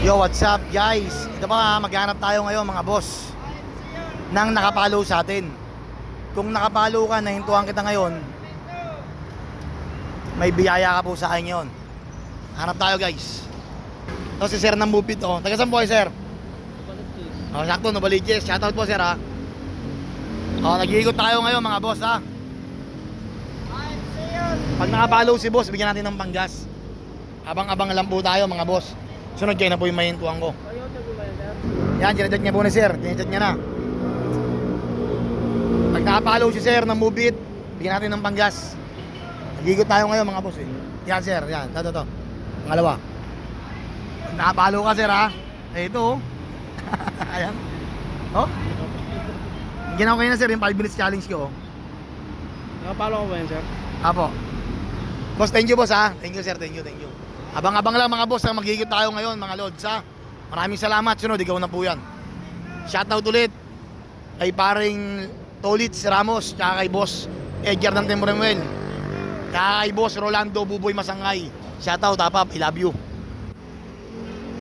Yo, what's up guys? Ito pa, maghanap tayo ngayon mga boss nang nakapalo sa atin. Kung nakapalo ka, nahintuan kita ngayon, may biyaya ka po sa akin yun. Hanap tayo guys. Ito si sir ng Mupit. Taga saan po kayo sir? Sakto, Novaliches. Shoutout po sir ha. Nag-iikot tayo ngayon mga boss ha. Pag nakapalo si boss, bigyan natin ng panggas. Abang-abang lang po tayo mga boss. Sunod kayo na po yung mahintuan ko. Yan, ginadjad niya po ni sir. Ginadjad niya na. Pag nakapalo si sir ng Mubit, bigyan natin ng panggas. Nag-iikot tayo ngayon mga boss eh. Yan sir, yan. Ito. Pangalawa. Pag nakapalo ka sir ha. Ito oh. Ayan. Oh. Ginawa kayo na sir yung 5 minutes challenge ko. Nakapalo ko ba yan, sir? Apo. Boss, thank you boss ha. Thank you sir, thank you. Abang-abang lang mga boss, magigit tayo ngayon mga lods ha. Maraming salamat. Sunod, ikaw na po yan. Shoutout ulit kay paring Tolitz Ramos, tsaka kay boss Edgar ng Temuremuel, tsaka kay boss Rolando Buboy Masangay. Shoutout, tapap, I love you.